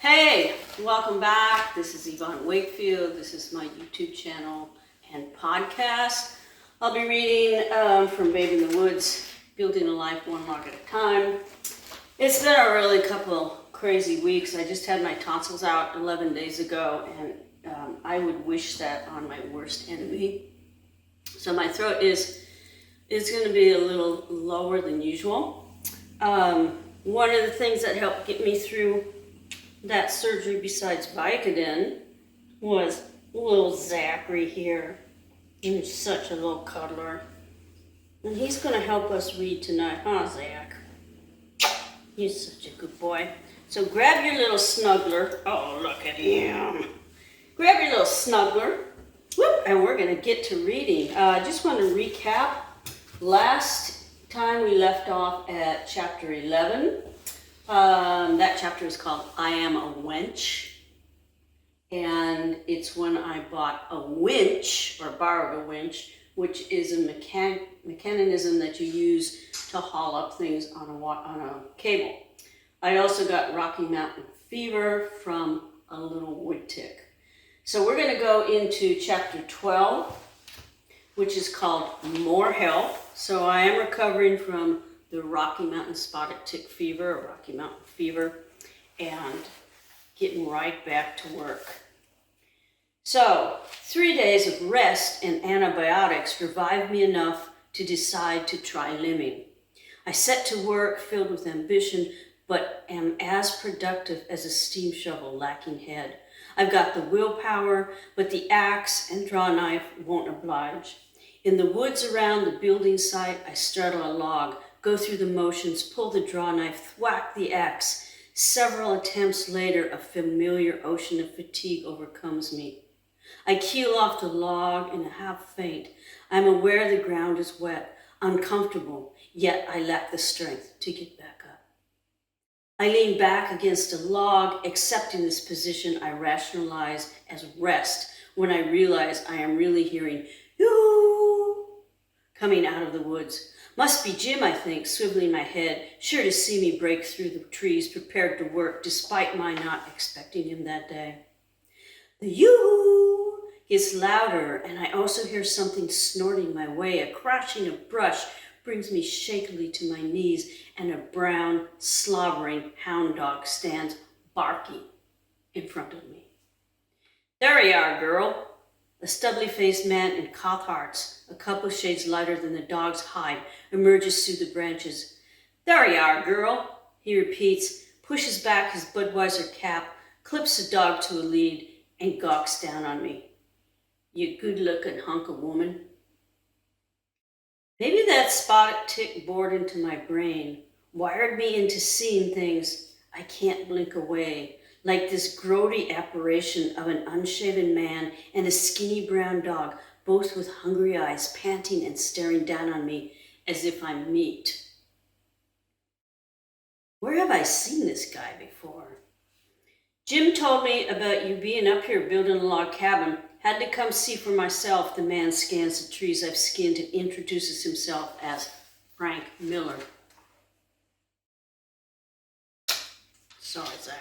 Hey, welcome back. This is Yvonne Wakefield. This is my YouTube channel and podcast. I'll be reading from Babe in the Woods, Building a Life One Log at a Time. It's been a really couple crazy weeks. I just had my tonsils out 11 days ago, and I would wish that on my worst enemy. So my throat is going to be a little lower than usual. One of the things that helped get me through that surgery besides Vicodin was little Zachary here. He's such a little cuddler. And he's going to help us read tonight, huh, Zach? He's such a good boy. So grab your little snuggler. Oh, look at him. Grab your little snuggler. Whoop, and we're going to get to reading. I just want to recap. Last time we left off at chapter 11. That chapter is called I Am a Wench. And it's when I bought a winch, or borrowed a winch, which is a mechanism that you use to haul up things on a cable. I also got Rocky Mountain fever from a little wood tick. So we're going to go into chapter 12, which is called More Help. So I am recovering from the Rocky Mountain spotted tick fever, or Rocky Mountain fever, and getting right back to work. So 3 days of rest and antibiotics revived me enough to decide to try limbing. I set to work filled with ambition, but am as productive as a steam shovel lacking head. I've got the willpower, but the axe and draw knife won't oblige. In the woods around the building site, I straddle a log, go through the motions, pull the draw knife, thwack the axe. Several attempts later, a familiar ocean of fatigue overcomes me. I keel off the log in a half faint. I'm aware the ground is wet, uncomfortable, yet I lack the strength to get back up. I lean back against a log, accepting this position I rationalize as rest when I realize I am really hearing yoo coming out of the woods. Must be Jim, I think, swiveling my head, sure to see me break through the trees, prepared to work, despite my not expecting him that day. The yoo gets louder, and I also hear something snorting my way. A crashing of brush brings me shakily to my knees, and a brown, slobbering hound dog stands barking in front of me. There you are, girl. A stubbly-faced man in Cathharts, a couple shades lighter than the dog's hide, emerges through the branches. There you are, girl, he repeats, pushes back his Budweiser cap, clips the dog to a lead, and gawks down on me. You good-looking hunk of woman. Maybe that spotted tick bored into my brain, wired me into seeing things I can't blink away, like this grody apparition of an unshaven man and a skinny brown dog, both with hungry eyes, panting and staring down on me as if I'm meat. Where have I seen this guy before? Jim told me about you being up here building a log cabin. Had to come see for myself. The man scans the trees I've skinned and introduces himself as Frank Miller. Sorry, Zach.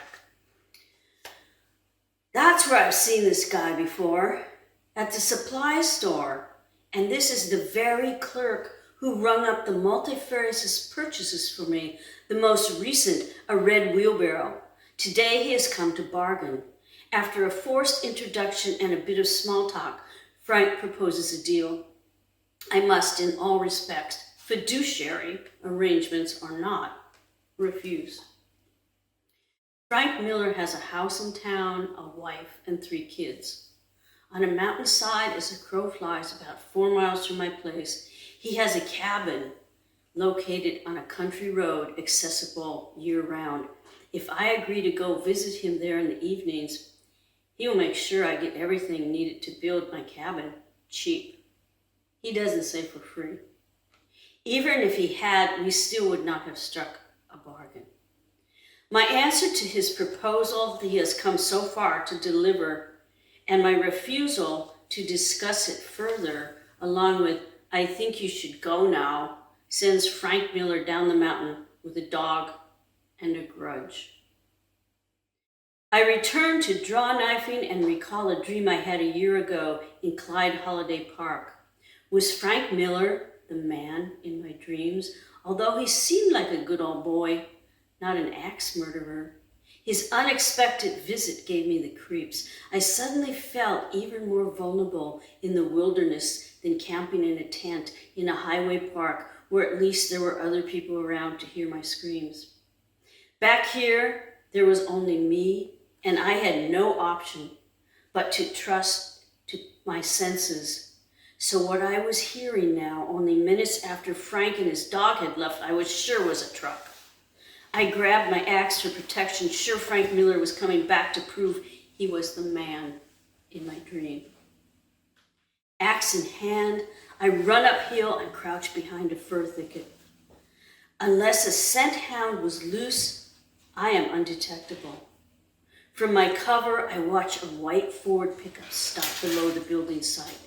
That's where I've seen this guy before, at the supply store. And this is the very clerk who rung up the multifarious purchases for me, the most recent, a red wheelbarrow. Today he has come to bargain. After a forced introduction and a bit of small talk, Frank proposes a deal. I must, in all respects, fiduciary arrangements or not, refuse. Frank Miller has a house in town, a wife, and 3 kids. On a mountainside as the crow flies about 4 miles from my place, he has a cabin located on a country road accessible year-round. If I agree to go visit him there in the evenings, he will make sure I get everything needed to build my cabin cheap. He doesn't say for free. Even if he had, we still would not have struck a bargain. My answer to his proposal that he has come so far to deliver, and my refusal to discuss it further, along with, I think you should go now, sends Frank Miller down the mountain with a dog and a grudge. I return to draw knifing and recall a dream I had a year ago in Clyde Holiday Park. Was Frank Miller the man in my dreams, although he seemed like a good old boy, not an axe murderer? His unexpected visit gave me the creeps. I suddenly felt even more vulnerable in the wilderness than camping in a tent in a highway park where at least there were other people around to hear my screams. Back here, there was only me, and I had no option but to trust to my senses. So what I was hearing now, only minutes after Frank and his dog had left, I was sure was a truck. I grabbed my axe for protection, sure Frank Miller was coming back to prove he was the man in my dream. Axe in hand, I run uphill and crouch behind a fir thicket. Unless a scent hound was loose, I am undetectable. From my cover, I watch a white Ford pickup stop below the building site.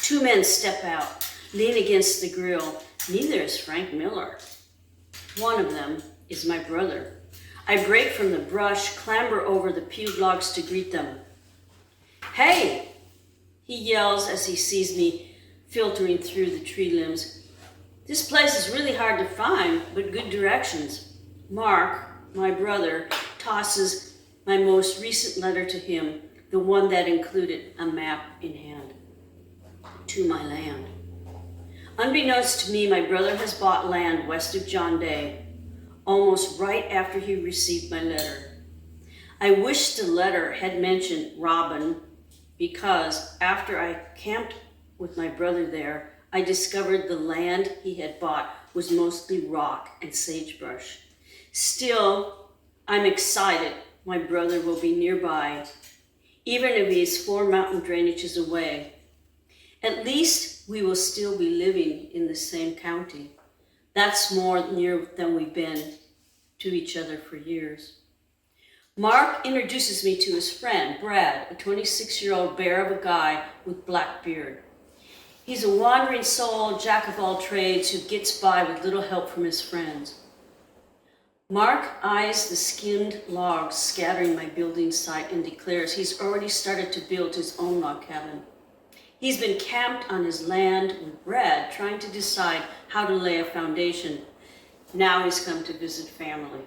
Two men step out, lean against the grill. Neither is Frank Miller. One of them is my brother. I break from the brush, clamber over the pewed logs to greet them. "Hey!" he yells as he sees me filtering through the tree limbs. "This place is really hard to find, but good directions." Mark, my brother, tosses my most recent letter to him, the one that included a map in hand, to my land. Unbeknownst to me, my brother has bought land west of John Day, almost right after he received my letter. I wish the letter had mentioned Robin, because after I camped with my brother there, I discovered the land he had bought was mostly rock and sagebrush. Still, I'm excited my brother will be nearby, even if he is 4 mountain drainages away. At least we will still be living in the same county. That's more near than we've been to each other for years. Mark introduces me to his friend, Brad, a 26-year-old bear of a guy with black beard. He's a wandering soul, jack of all trades, who gets by with little help from his friends. Mark eyes the skinned logs scattering my building site and declares he's already started to build his own log cabin. He's been camped on his land with Brad, trying to decide how to lay a foundation. Now he's come to visit family.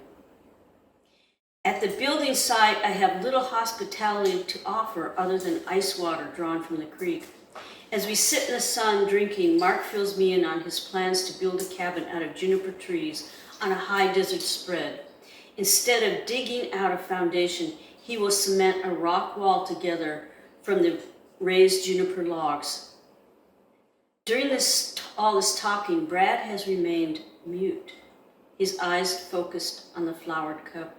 At the building site, I have little hospitality to offer other than ice water drawn from the creek. As we sit in the sun drinking, Mark fills me in on his plans to build a cabin out of juniper trees on a high desert spread. Instead of digging out a foundation, he will cement a rock wall together from the raised juniper logs. During all this talking, Brad has remained mute, his eyes focused on the flowered cup.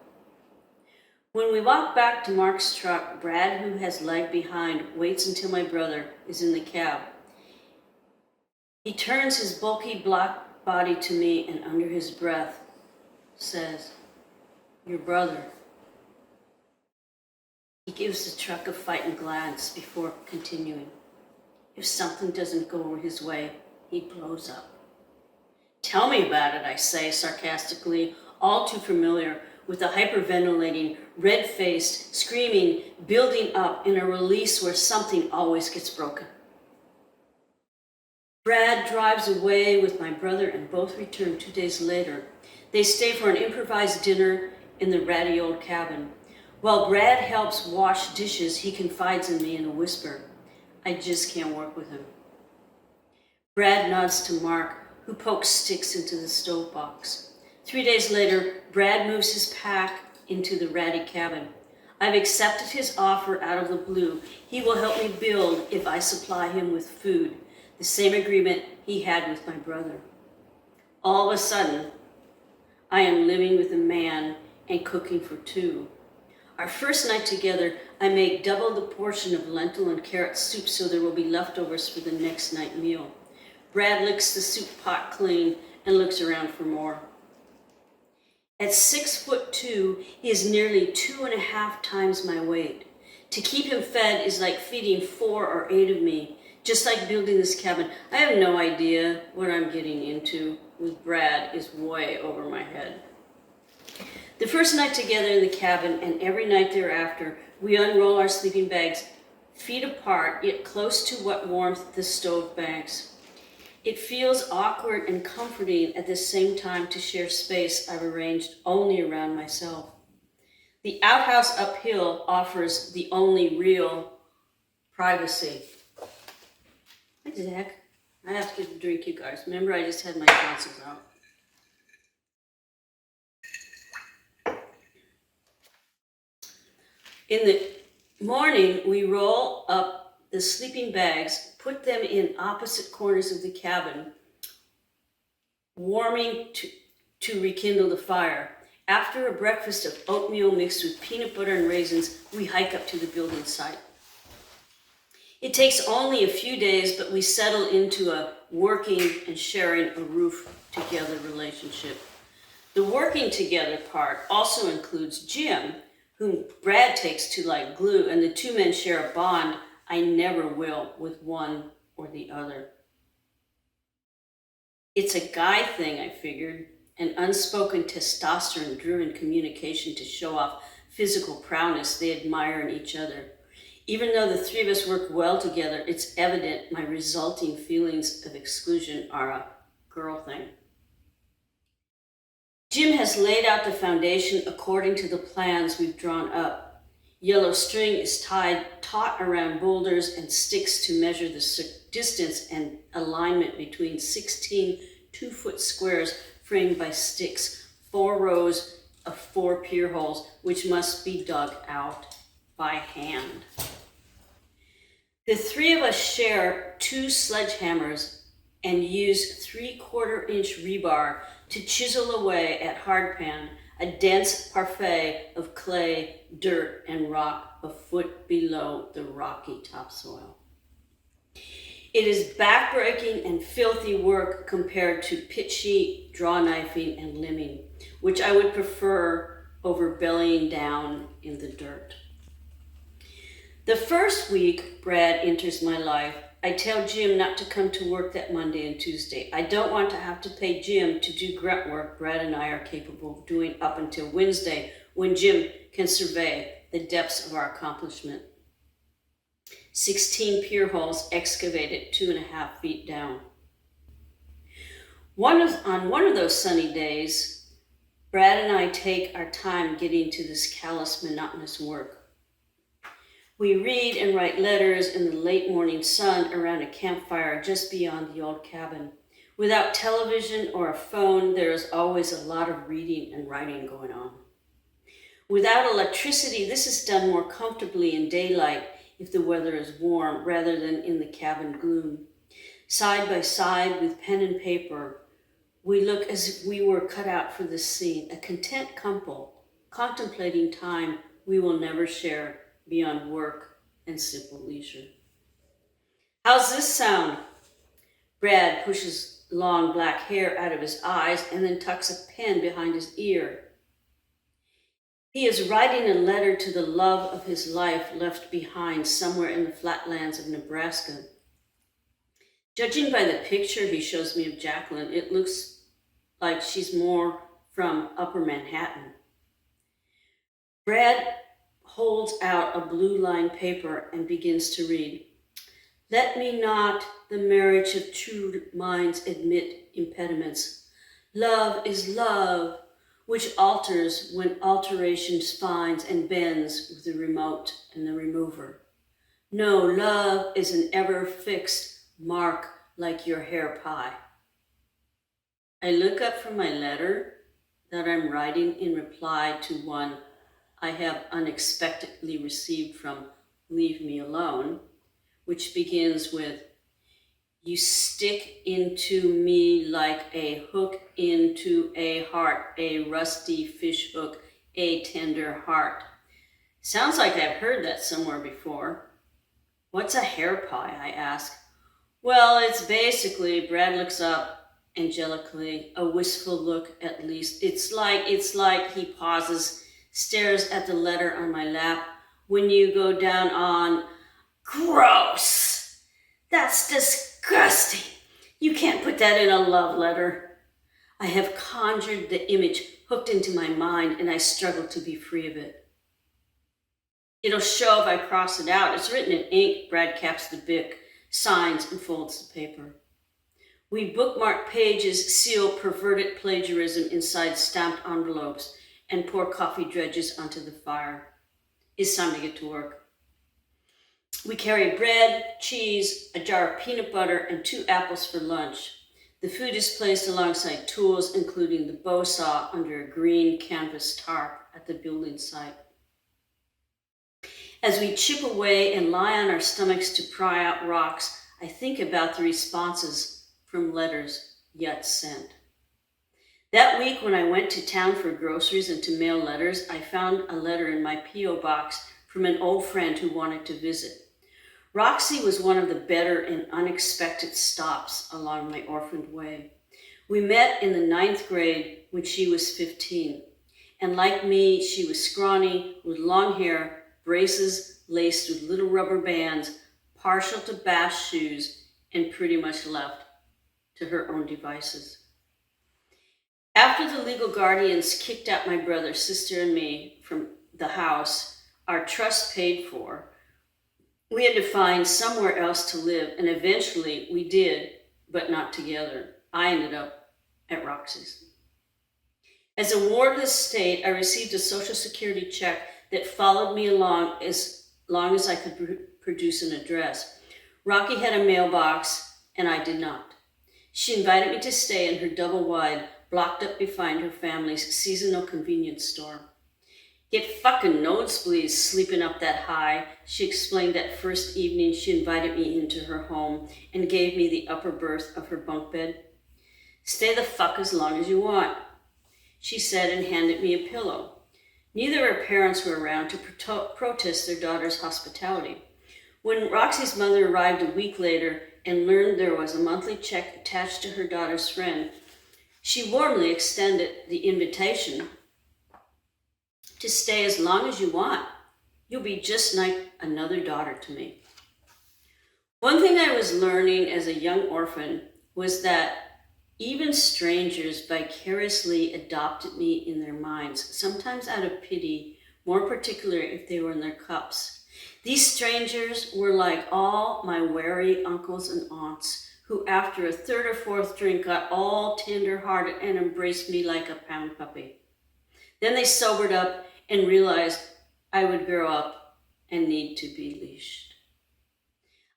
When we walk back to Mark's truck, Brad, who has lagged behind, waits until my brother is in the cab. He turns his bulky black body to me and under his breath says, "Your brother." He gives the truck a fighting glance before continuing. If something doesn't go his way, he blows up. "Tell me about it," I say sarcastically, all too familiar with the hyperventilating, red-faced, screaming, building up in a release where something always gets broken. Brad drives away with my brother and both return 2 days later. They stay for an improvised dinner in the ratty old cabin. While Brad helps wash dishes, he confides in me in a whisper. I just can't work with him. Brad nods to Mark, who pokes sticks into the stove box. 3 days later, Brad moves his pack into the ratty cabin. I've accepted his offer out of the blue. He will help me build if I supply him with food, the same agreement he had with my brother. All of a sudden, I am living with a man and cooking for two. Our first night together, I make double the portion of lentil and carrot soup so there will be leftovers for the next night meal. Brad licks the soup pot clean and looks around for more. At 6'2", he is nearly 2.5 times my weight. To keep him fed is like feeding 4 or 8 of me. Just like building this cabin, I have no idea what I'm getting into. With Brad is way over my head. The first night together in the cabin and every night thereafter, we unroll our sleeping bags, feet apart, yet close to what warmth the stove bags. It feels awkward and comforting at the same time to share space I've arranged only around myself. The outhouse uphill offers the only real privacy. Hi, Zach. I have to get a drink, you guys. Remember, I just had my tonsils out. In the morning, we roll up the sleeping bags, put them in opposite corners of the cabin, warming to rekindle the fire. After a breakfast of oatmeal mixed with peanut butter and raisins, we hike up to the building site. It takes only a few days, but we settle into a working and sharing a roof together relationship. The working together part also includes Jim, whom Brad takes to like glue, and the two men share a bond I never will with one or the other. It's a guy thing, I figured, an unspoken testosterone-driven communication to show off physical prowess they admire in each other. Even though the three of us work well together, it's evident my resulting feelings of exclusion are a girl thing. Jim has laid out the foundation according to the plans we've drawn up. Yellow string is taut around boulders and sticks to measure the distance and alignment between 16 two-foot squares framed by sticks, 4 rows of 4 pier holes, which must be dug out by hand. The three of us share 2 sledgehammers and use 3/4-inch rebar to chisel away at hardpan, a dense parfait of clay, dirt, and rock a foot below the rocky topsoil. It is backbreaking and filthy work compared to pitchy draw knifing and limbing, which I would prefer over bellying down in the dirt. The first week Brad enters my life, I tell Jim not to come to work that Monday and Tuesday. I don't want to have to pay Jim to do grunt work Brad and I are capable of doing up until Wednesday, when Jim can survey the depths of our accomplishment. 16 pier holes excavated 2.5 feet down. On one of those sunny days, Brad and I take our time getting to this callous, monotonous work. We read and write letters in the late morning sun around a campfire just beyond the old cabin. Without television or a phone, there is always a lot of reading and writing going on. Without electricity, this is done more comfortably in daylight if the weather is warm, rather than in the cabin gloom. Side by side with pen and paper, we look as if we were cut out for this scene, a content couple contemplating time we will never share beyond work and simple leisure. How's this sound? Brad pushes long black hair out of his eyes and then tucks a pen behind his ear. He is writing a letter to the love of his life left behind somewhere in the flatlands of Nebraska. Judging by the picture he shows me of Jacqueline, it looks like she's more from Upper Manhattan. Brad holds out a blue-lined paper and begins to read. Let me not the marriage of true minds admit impediments. Love is love, which alters when alteration finds and bends with the remote and the remover. No, love is an ever-fixed mark like your hair pie. I look up from my letter that I'm writing in reply to one I have unexpectedly received from Leave Me Alone, which begins with, you stick into me like a hook into a heart, a rusty fish hook, a tender heart. Sounds like I've heard that somewhere before. What's a hair pie, I ask. Well, it's basically, Brad looks up angelically, a wistful look at least. It's like he pauses, stares at the letter on my lap. When you go down on, gross! That's disgusting. You can't put that in a love letter. I have conjured the image hooked into my mind, and I struggle to be free of it. It'll show if I cross it out. It's written in ink, Brad caps the bic, signs, and folds the paper. We bookmark pages, seal perverted plagiarism inside stamped envelopes, and pour coffee dredges onto the fire. It's time to get to work. We carry bread, cheese, a jar of peanut butter, and 2 apples for lunch. The food is placed alongside tools, including the bow saw under a green canvas tarp at the building site. As we chip away and lie on our stomachs to pry out rocks, I think about the responses from letters yet sent. That week when I went to town for groceries and to mail letters, I found a letter in my P.O. box from an old friend who wanted to visit. Roxy was one of the better and unexpected stops along my orphaned way. We met in the 9th grade when she was 15. And like me, she was scrawny, with long hair, braces laced with little rubber bands, partial to bash shoes, and pretty much left to her own devices. After the legal guardians kicked out my brother, sister, and me from the house, our trust paid for, we had to find somewhere else to live, and eventually we did, but not together. I ended up at Roxy's. As a wardless state, I received a Social Security check that followed me along as long as I could produce an address. Rocky had a mailbox, and I did not. She invited me to stay in her double-wide, blocked up behind her family's seasonal convenience store. Get fucking nosebleeds sleeping up that high, she explained that first evening she invited me into her home and gave me the upper berth of her bunk bed. Stay the fuck as long as you want, she said, and handed me a pillow. Neither of her parents were around to protest their daughter's hospitality. When Roxy's mother arrived a week later and learned there was a monthly check attached to her daughter's friend, she warmly extended the invitation to stay as long as you want. You'll be just like another daughter to me. One thing I was learning as a young orphan was that even strangers vicariously adopted me in their minds, sometimes out of pity, more particularly if they were in their cups. These strangers were like all my wary uncles and aunts, who after a 3rd or 4th drink got all tender-hearted and embraced me like a pound puppy. Then they sobered up and realized I would grow up and need to be leashed.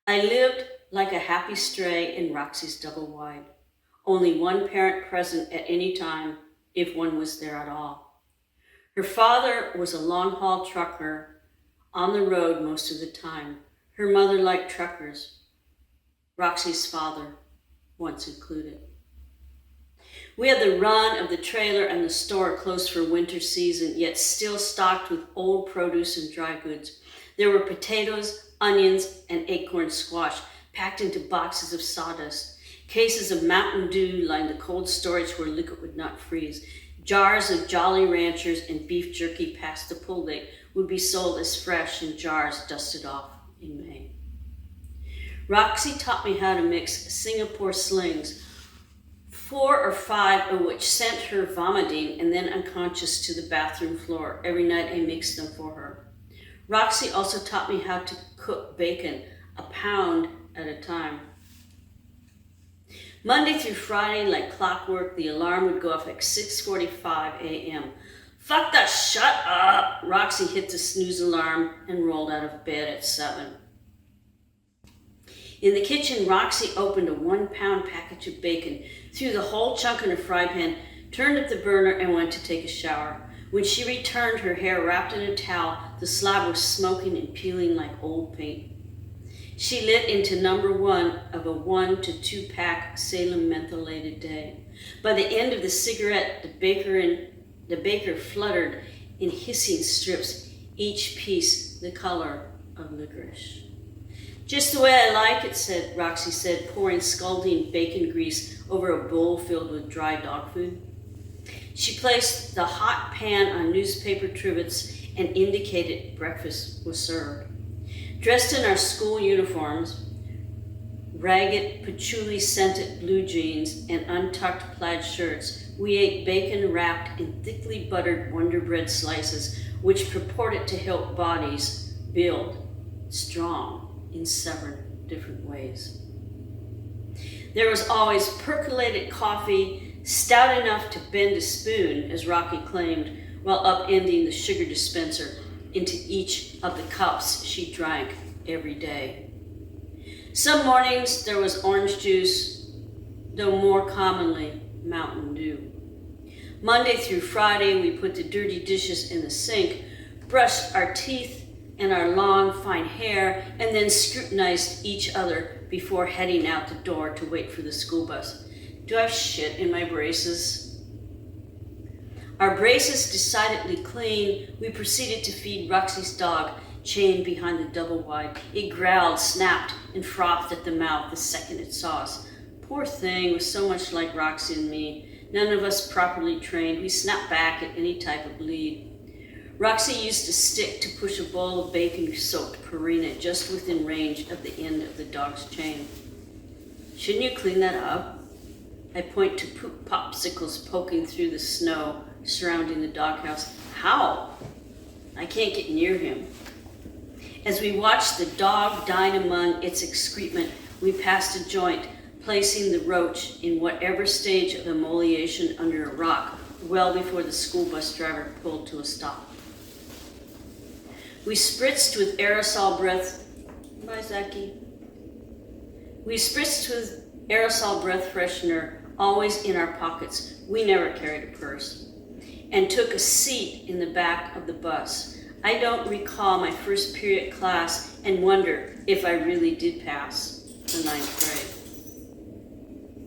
I lived like a happy stray in Roxy's double-wide. Only one parent present at any time, if one was there at all. Her father was a long-haul trucker on the road most of the time. Her mother liked truckers, Roxy's father once included. We had the run of the trailer and the store closed for winter season, yet still stocked with old produce and dry goods. There were potatoes, onions, and acorn squash packed into boxes of sawdust. Cases of Mountain Dew lined the cold storage where liquid would not freeze. Jars of Jolly Ranchers and beef jerky past the pull date would be sold as fresh in jars dusted off in May. Roxy taught me how to mix Singapore slings, 4 or 5 of which sent her vomiting and then unconscious to the bathroom floor. Every night I mixed them for her. Roxy also taught me how to cook bacon, a pound at a time. Monday through Friday, like clockwork, the alarm would go off at 6:45 a.m. Fuck that, shut up! Roxy hit the snooze alarm and rolled out of bed at 7. In the kitchen, Roxy opened a 1-pound package of bacon, threw the whole chunk in a fry pan, turned up the burner, and went to take a shower. When she returned, her hair wrapped in a towel, the slab was smoking and peeling like old paint. She lit into number 1 of a 1 to 2 pack Salem mentholated day. By the end of the cigarette, the baker fluttered in hissing strips, each piece the color of licorice. Just the way I like it, Roxy said, pouring scalding bacon grease over a bowl filled with dry dog food. She placed the hot pan on newspaper trivets and indicated breakfast was served. Dressed in our school uniforms, ragged, patchouli-scented blue jeans, and untucked plaid shirts, we ate bacon wrapped in thickly buttered Wonder Bread slices, which purported to help bodies build strong in 7 different ways. There was always percolated coffee, stout enough to bend a spoon, as Rocky claimed, while upending the sugar dispenser into each of the cups she drank every day. Some mornings there was orange juice, though more commonly Mountain Dew. Monday through Friday, we put the dirty dishes in the sink, brushed our teeth and our long, fine hair, and then scrutinized each other before heading out the door to wait for the school bus. Do I have shit in my braces? Our braces decidedly clean, we proceeded to feed Roxy's dog, chained behind the double wide. It growled, snapped, and frothed at the mouth the second it saw us. Poor thing was so much like Roxy and me. None of us properly trained. We snapped back at any type of lead. Roxy used a stick to push a bowl of bacon-soaked Purina just within range of the end of the dog's chain. Shouldn't you clean that up? I point to poop popsicles poking through the snow surrounding the doghouse. How? I can't get near him. As we watched the dog dine among its excrement, we passed a joint, placing the roach in whatever stage of immolation under a rock, well before the school bus driver pulled to a stop. We spritzed with aerosol breath. Bye, Zachy. We spritzed with aerosol breath freshener, always in our pockets. We never carried a purse. And took a seat in the back of the bus. I don't recall my first period class and wonder if I really did pass the 9th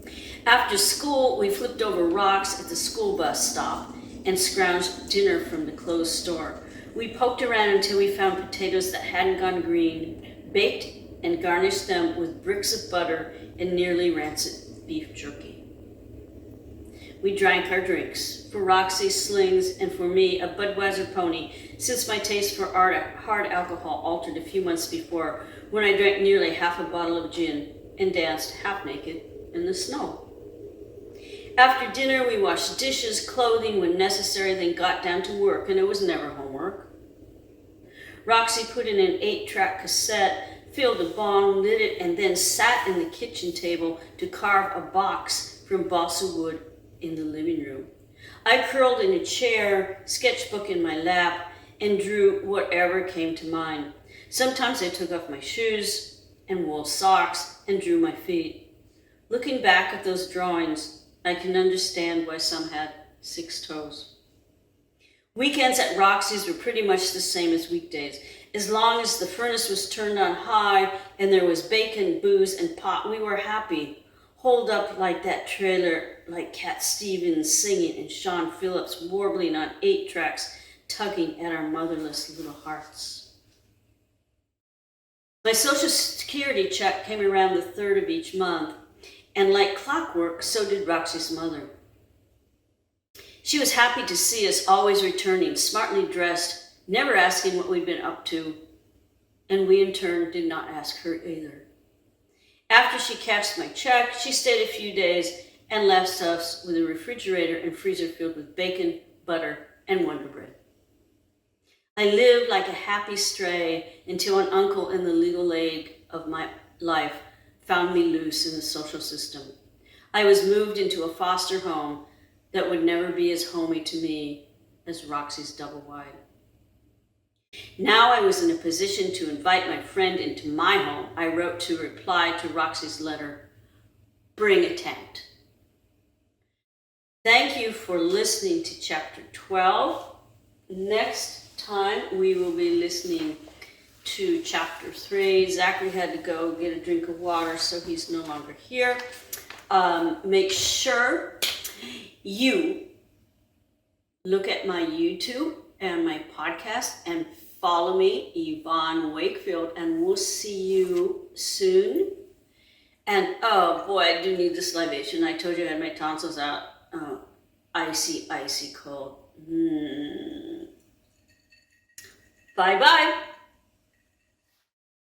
grade. After school, we flipped over rocks at the school bus stop and scrounged dinner from the closed store. We poked around until we found potatoes that hadn't gone green, baked and garnished them with bricks of butter and nearly rancid beef jerky. We drank our drinks. For Roxy, slings, and for me, a Budweiser pony, since my taste for hard alcohol altered a few months before when I drank nearly half a bottle of gin and danced half naked in the snow. After dinner, we washed dishes, clothing when necessary, then got down to work, and it was never homework. Roxy put in an 8-track cassette, filled a bong, lit it, and then sat in the kitchen table to carve a box from balsa wood in the living room. I curled in a chair, sketchbook in my lap, and drew whatever came to mind. Sometimes I took off my shoes and wool socks and drew my feet. Looking back at those drawings, I can understand why some had 6 toes. Weekends at Roxy's were pretty much the same as weekdays. As long as the furnace was turned on high and there was bacon, booze, and pot, we were happy. Holed up like that trailer, like Cat Stevens singing and Sean Phillips warbling on 8 tracks, tugging at our motherless little hearts. My Social Security check came around the 3rd of each month, and like clockwork, so did Roxy's mother. She was happy to see us, always returning, smartly dressed, never asking what we'd been up to, and we in turn did not ask her either. After she cashed my check, she stayed a few days and left us with a refrigerator and freezer filled with bacon, butter, and Wonder Bread. I lived like a happy stray until an uncle in the legal aid of my life found me loose in the social system. I was moved into a foster home that would never be as homey to me as Roxy's double wide. Now I was in a position to invite my friend into my home. I wrote to reply to Roxy's letter, "Bring a tent." Thank you for listening to chapter 12. Next time we will be listening to chapter 3. Zachary had to go get a drink of water, so he's no longer here. Make sure you look at my YouTube and my podcast and follow me, Yvonne Wakefield, and we'll see you soon. And oh boy, I do need this libation. I told you I had my tonsils out. Icy, icy cold. Bye-bye.